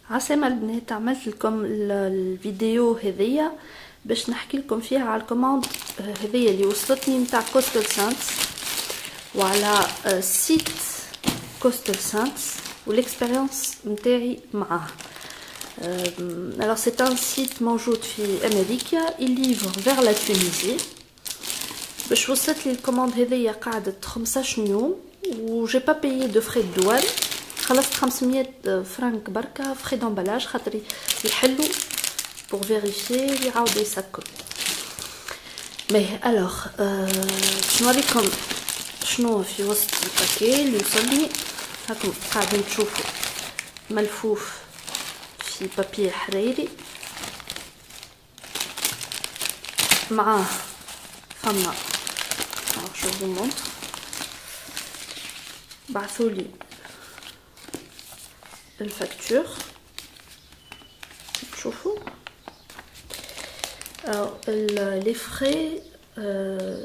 عسلامة البنات، عملت لكم الفيديو هذيا باش نحكي لكم فيها على الكوموند هذيا اللي وصلتني نتاع كوستل سانس وعلى سيت كوستل سانس والاكسبيريونس نتاعي معاه. Alors c'est un site موجود في امريكا، il livre vers la Tunisie. باش وصلت لي الكوموند هذيا قعدت 15 يوم و j'ai pas payé de frais de douane. خلصت 500 فرانك بركة فري دامبالاج خاطر يحلوا بور فيريفي يعاودوا يسكروا. مي الوغ باش نوريكم شنو في وسط الباكي اللي وصلني. هاكم قاعدين تشوفوا ملفوف في بابي حريري، معاه فما شوفوا مونتر بعثولي الفاكتور تشوفوا. les frais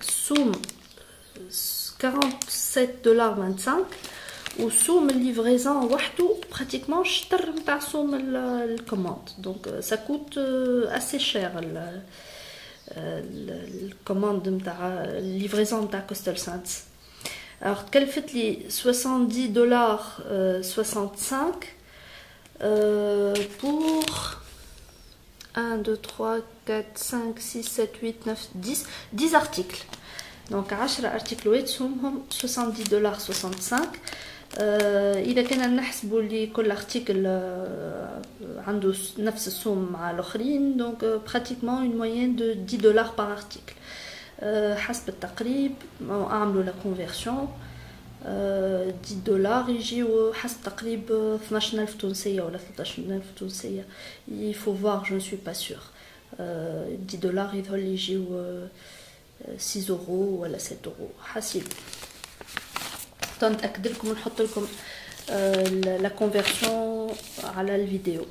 سوم 47.25 وسوم الليفريزون وحده براتيكمون شطر نتاع سوم الكوموند. دونك سا كوت اسي شير الكوموند نتاع الليفريزون نتاع كوستل سانس. Alors كلفت لي $70.65 pour 1 2 3 4 5 6 7 8 9 10 articles. Donc 10 ارتيكلات سومهم $70.65. اذا كان نحسبوا لي كل ارتيكل عنده نفس السوم مع الاخرين، دونك براتيكمون اون موين دو $10 par article. حسب التقريب اعملوا لا كونفيرسيون $10 يجيو حسب تقريب 12,000 تونسيه ولا 13,000 تونسيه. il faut voir je ne suis pas sûre. $10 يظهر لي يجيو 6 يورو ولا 7 يورو حسب. نتاكد لكم ونحط لكم لا كونفيرسيون على الفيديو.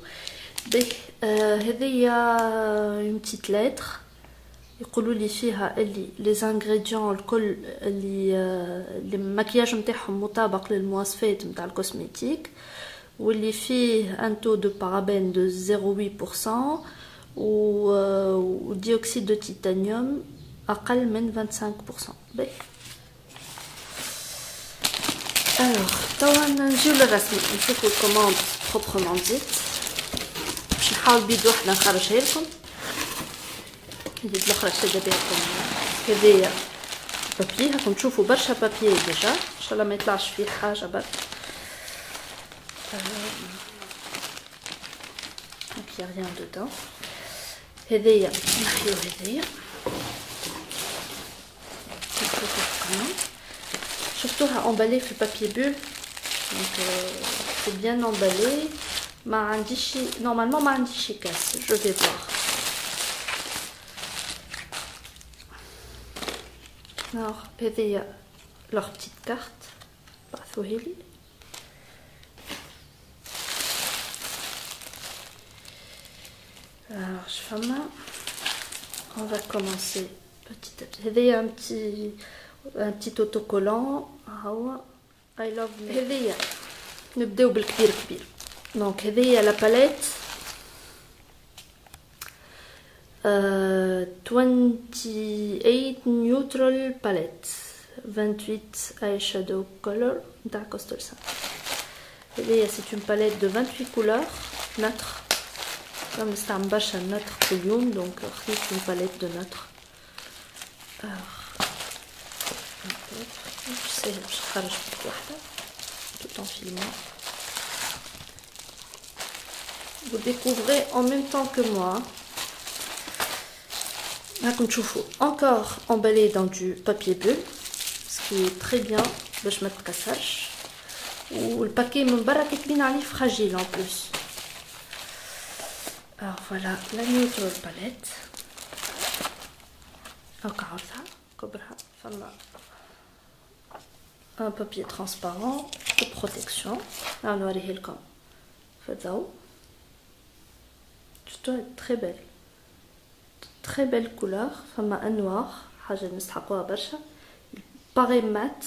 هذه اون بتيت لتر يقولوا لي فيها اللي لي زانغريديون الكل اللي المكياج نتاعهم مطابق للمواصفات نتاع الكوسميتيك، واللي فيه ان تو دو بارابين دو 0.8% و ديوكسيد دو تيتانيوم اقل من 25%. باهي الوغ توا نجيو للرسم نشوفوا الكوموند بروبرمون ديت. باش نحاول بيد وحده نخرجها لكم، اليد الاخرى شاده بها هذايا بابي. هاكم تشوفوا برشا بابي ديجا، ان شاء الله ما يطلعش فيه حاجه برك. دونك يا ريان دودون. هذايا نحيو هذايا شفتوها امبالي في البابي بول، دونك سي بيان امبالي. ما عنديش نورمالمون ما عنديش شي كاس، جو في فوار. Alors, هذه leur petite carte بعثوها لي. Alors, je fais on va commencer petit à petit. هذه un petit autocollant. هو I love me. هذه نبداو بالكبير كبير. دونك هذه لا باليت 28 neutral palette 28 eyeshadow color نتاع كوستل سانس. هذه c'est une palette de 28 couleurs neutres. comme نستعمل برشا النوتر كل يوم، دونك خديت une palette de neutre. سهل باش نخرج بيد وحده tout en filmant. vous découvrez en même temps que moi. راكم تشوفوا encore emballé dans du papier bulle, ce qui est très bien باش ما تكسرش، والباكي من برا كاتبين عليه fragile en plus. alors voilà la neutral palette. هاكا عرضها كبرها فما un papier transparent de protection. نوريه لكم في الضوء. شفتوها très belle. très belle couleur. فما انوار حاجه نستحقوها برشا. باغي مات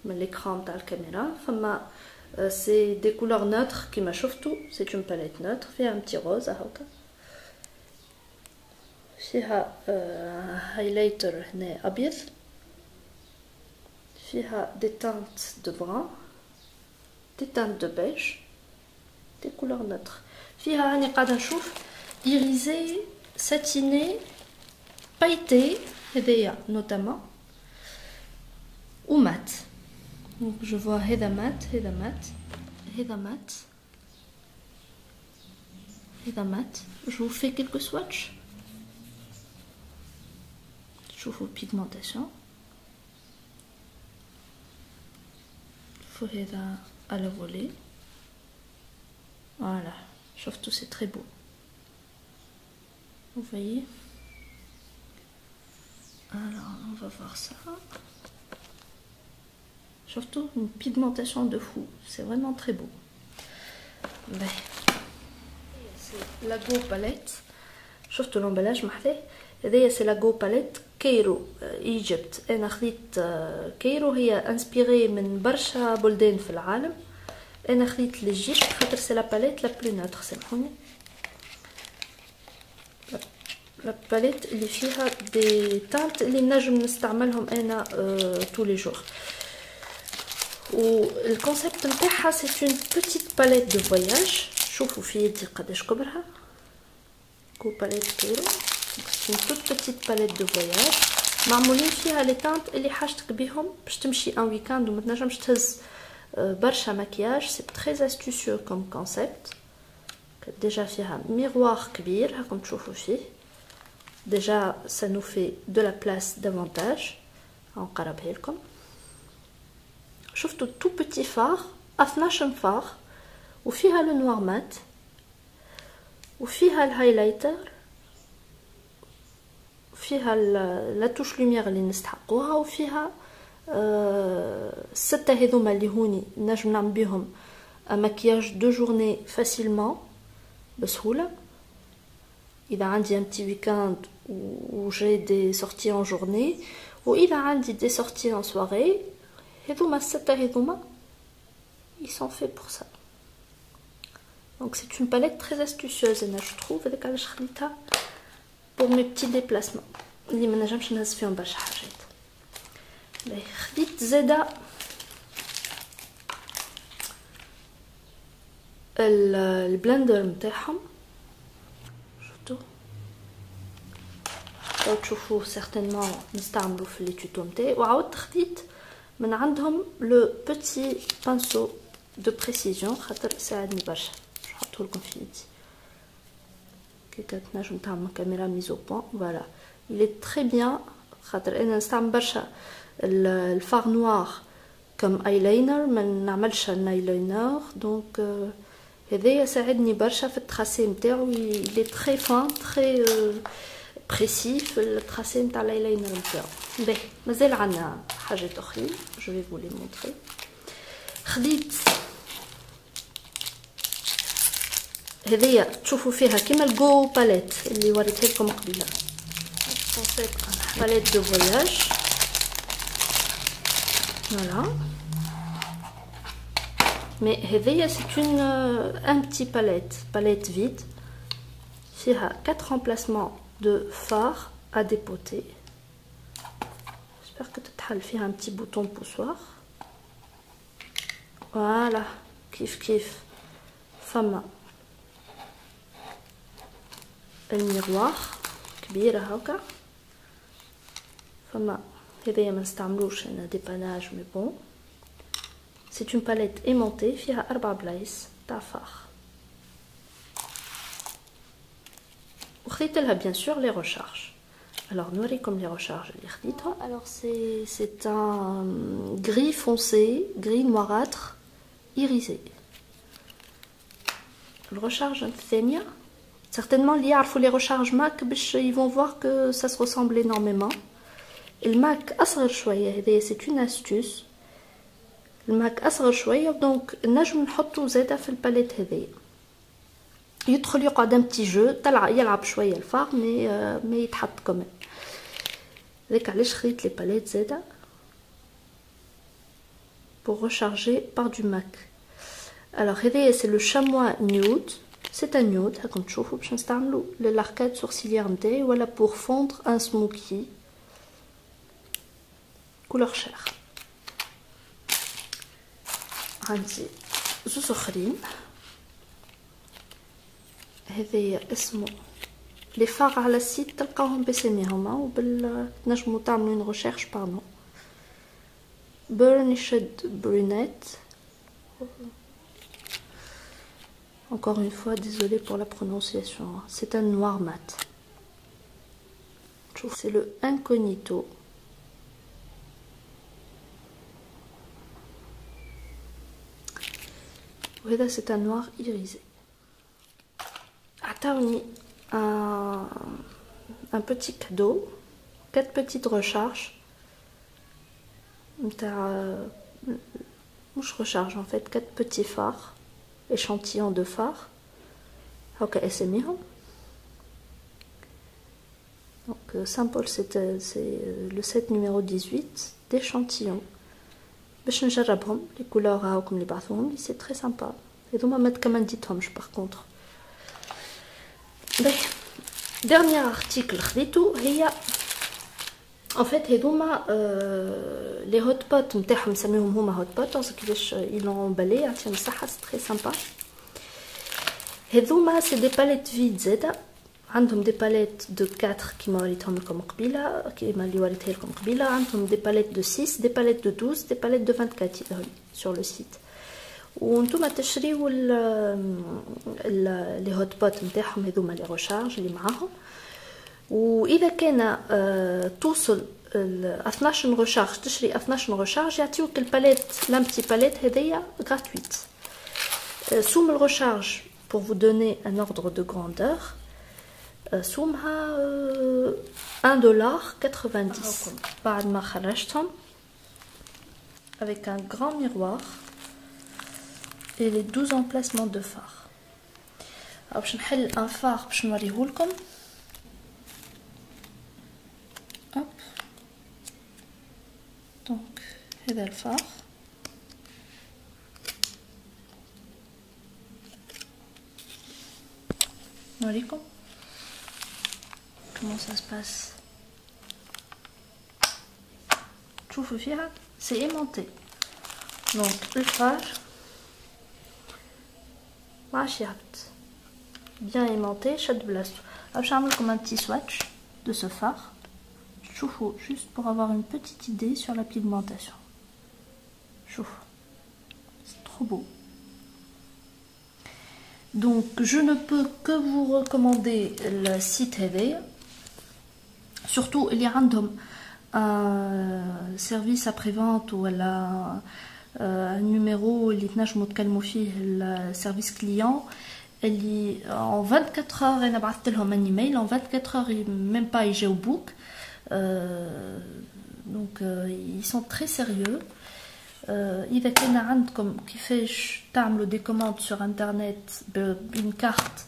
من l'écran تاع الكاميرا. فما c'est des couleurs neutres qui m'a شفتوا. C'est une palette neutre فيها un petit rose هكا فيها highlighter هنا أبيض فيها des teintes de brun des teintes de beige des couleurs neutres فيها راني قاعدة نشوف irisé satiné pailleté هذايا notamment ou mat. Donc je vois هذا mat هذا mat هذا mat هذا mat. Je vous fais quelques swatchs. شوفوا pigmentation. هذا à la volée. Voilà, شفتوا c'est très beau. Vous voyez. Alors on va voir ça. Surtout une pigmentation de fou, c'est vraiment très beau. C'est la Go palette. شفتوا l'emballage محلاه. هذايا c'est la Go palette كايرو ايجيبت. انا خديت كايرو هي انسبيري من برشا بلدان في العالم. انا خديت ليجيبت خاطر سي لا باليت لا بلو نوتر سامحوني. لا باليت اللي فيها دي تانت اللي نجم نستعملهم انا tous les jours. والكونسيبت نتاعها سي اون بوتيت باليت دو فواياج. شوفوا في يدي قداش كبرها. كو باليت كايرو سي اون توت بوتيت باليت دو فواياج معمولين فيها لي تانت اللي حاجتك بيهم باش تمشي ان ويكاند وما تنجمش تهز برشا مكياج. سي تري استوسيو كوم كونسيبت. ديجا فيها ميروار كبير هاكم تشوفوا فيه. ديجا ça nous fait de la place davantage. نقربها لكم. شفتوا tout petit phare 12 phare وفيها لو نوار مات وفيها الهايلايتر وفيها لا توش لوميير اللي نستحقوها وفيها الستة هذوما اللي هوني نجم نعمل بيهم مكياج دو جورني فاسيلمون بسهولة. إذا عندي ان بتي ويكاند وجي دي سورتي ان جورني وإذا عندي دي سورتي ان سواري هذوما الستة هذوما ils sont faits pour ça. Donc c'est une palette très astucieuse أنا je trouve. هذاك علاش خديتها pour mes petits déplacements اللي ما نجمش نهز فيهم برشا حاجات. خديت زادا البلندر نتاعهم. شفتوا راهو تشوفوه سيغتينمون نستعملو في لي توتو نتاعي. وعاودت خديت من عندهم لو بوتي بانسو دو بريسيزيون خاطر ساعدني برشا. نحطو لكم في يدي كي كتنجم تعمل كاميرا ميزو بوان. فوالا il est très bien خاطر انا نستعمل برشا الفار نوار كم ايلاينر ما نعملش الايلاينر. دونك هذايا ساعدني برشا في التراسي نتاعو. il est très fin très précis في التراسي نتاع الايلاينر نتاعو. باهي مازال عندنا حاجات اخرين جو في فو لي مونطري. خديت هذيا تشوفوا فيها كيما الجو باليت اللي وريتها لكم قبيله. باليت دو فواياج فوالا. مي هذيا سي اون ان بتي باليت فيد فيها 4 remplacements de fard à dépoter. J'espère que تتحل فيها un petit bouton poussoir. Voilà كيف فما الميروار كبيرة هكا. فما هذايا ما نستعملوش انا ديباناج مي بون. سي اون باليت ايمونتي فيها 4 بلايص تاع فار. وخديت لها بيان سور لي ريشارج. Alors نوريكم لي ريشارج اللي خديتهم. Alors c'est un gris foncé, gris noirâtre irisé. الريشارج الثانية certainement اللي يعرفوا لي ريشارج ماك باش ils vont voir que ça se ressemble énormément. الماك اصغر شويه هذايا سي اون استوس. الماك اصغر شويه دونك نجم نحطو زاده في الباليت هذايا. يدخل يقعد ان بتي جو يلعب شويه الفار مي يتحط كمان. هذاك علاش خديت لي باليت زاده pour recharger par du MAC. Alors, c'est le chamois nude. C'est un nude, comme tu vois, je vais l'arcade sourcilière ou pour fondre un smoky couleur chair. عندي زوز اخرين هذايا اسمه لي فار على السيت تلقاوهم باسميهم تنجموا تعملوا une recherche pardon burnished brunette. Encore une fois, désolé pour la prononciation. C'est un noir mat. C'est le incognito. Voilà, c'est un noir irisé. Attends, un petit cadeau. 4 petites recharges. Je recharge en fait 4 petits phares. Échantillon de phare. Ok, c'est mieux. Donc, sample, c'est le set numéro 18 d'échantillons. باش نجربهم les couleurs هاوكم اللي بعثوهم لي c'est très sympa. هذوما ما تكمنديتهمش par contre. Dernier article خديتو هي en fait هذوما les hot pots نتاعهم نسميهم هما hot pots parce كيفاش ils l'ont emballé يعطيهم الصحة c'est très sympa. هذوما c'est des palettes vides زادا عندهم دي باليت دو 4 كيما وريتهم لكم قبيله كيما اللي وريتها لكم قبيله عندهم دي باليت دو 6 دي باليت دو 12 دي باليت دو 24 sur le site وانتم تشريو لي هوت بوت نتاعهم هذوما لي ريشارج اللي معاهم واذا كان توصل 12 ريشارج تشري 12 ريشارج يعطيوك الباليت لامبتي باليت هذيا gratuite سوم الريشارج pour vous donner un ordre de grandeur سومها $1.90 بعد ما خرجتهم avec un grand miroir et les 12 emplacements de phare. Alors باش نحل un phare باش نوريهولكم. Hop. Donc هذا الفار نوريكم comment ça se passe. تشوفوا فيها c'est aimanté. Donc الفار ماشي هبط bien aimanté شد بلاصتو. باش نعملكم un petit swatch de ce phare. شوفوا juste pour avoir une petite idée sur la pigmentation. شوفوا c'est trop beau. Donc je ne peux que vous recommander le site هذايا. Surtout اللي عندهم service après-vente ولا numéro اللي تنجموا تكلموا فيه السيرفيس كليون اللي en 24 heures انا بعثت لهم un email en 24 heures même pas يجاوبوك. Donc ils sont très sérieux. إذا كان عندكم كيفاش تعملوا des commandes sur internet une carte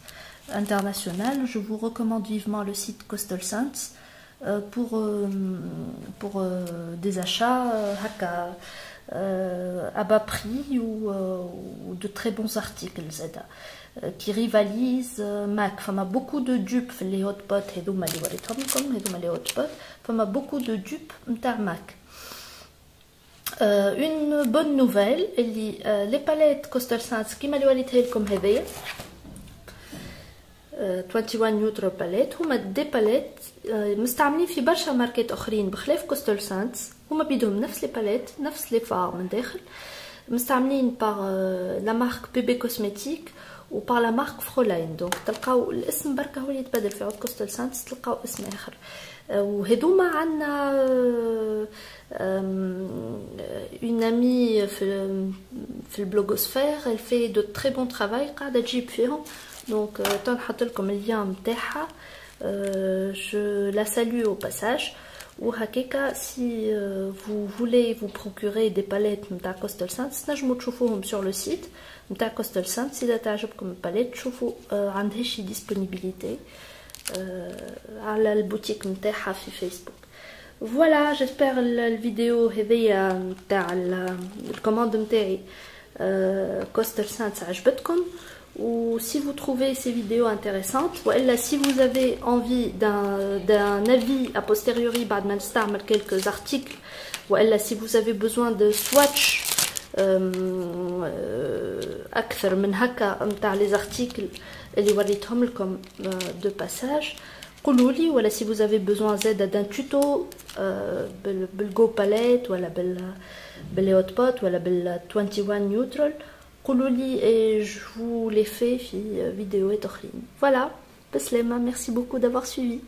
internationale, je vous recommande vivement le site Coastal Scents pour des achats à bas prix ou de très bons articles qui rivalisent MAC. فما beaucoup de dupes في les hot pots هذوما اللي وريتهم لكم هذوما les hot pots فما beaucoup de dupes نتاع MAC. Une bonne nouvelle اللي les palettes Coastal Scents كيما اللي وريتها لكم هذيا 21 نيوترال باليت هما دي باليت مستعملين في برشا ماركات اخرين بخلاف كوستال سانتس. هما بيدهم نفس لي باليت نفس لي فار من داخل مستعملين بار لا مارك بيبي كوسميتيك و بار لا مارك فرولاين. دونك تلقاو الاسم بركه هو اللي يتبدل في عود كوستال سانتس تلقاو اسم اخر. وهذوما عندنا une amie في البلوغوسفير elle fait de très bon travail قاعده تجيب فيهم. Donc تنحط لكم اللين نتاعها. Je la salue au passage. Ou hakeka si vous voulez vous procurer des palettes نتاع Coastal Scents تنجموا تشوفوهم sur le site نتاع Coastal Scents. إذا تعجبكم الباليت تشوفوا عندها شي disponibilité على البوتيك نتاعها في فيسبوك. Voilà, j'espère الفيديو هذيا نتاع الكوماند نتاعي Coaster Sense عجبتكم. Ou si vous trouvez ces vidéos intéressantes, ou si vous avez envie d'un avis a posteriori, بعد ما نستعمل quelques articles, ou si vous avez besoin de swatch أكثر من هكا متاع les articles اللي وريتهم لكم de passage, قولوا لي. ولا si vous avez besoin d'un tuto بالجو باليت ولا بالهوتبوت ولا بال21 نيوترال, قولوا لي et je vous les fais في vidéo أخرين. Voilà, بسلامة, merci beaucoup d'avoir suivi.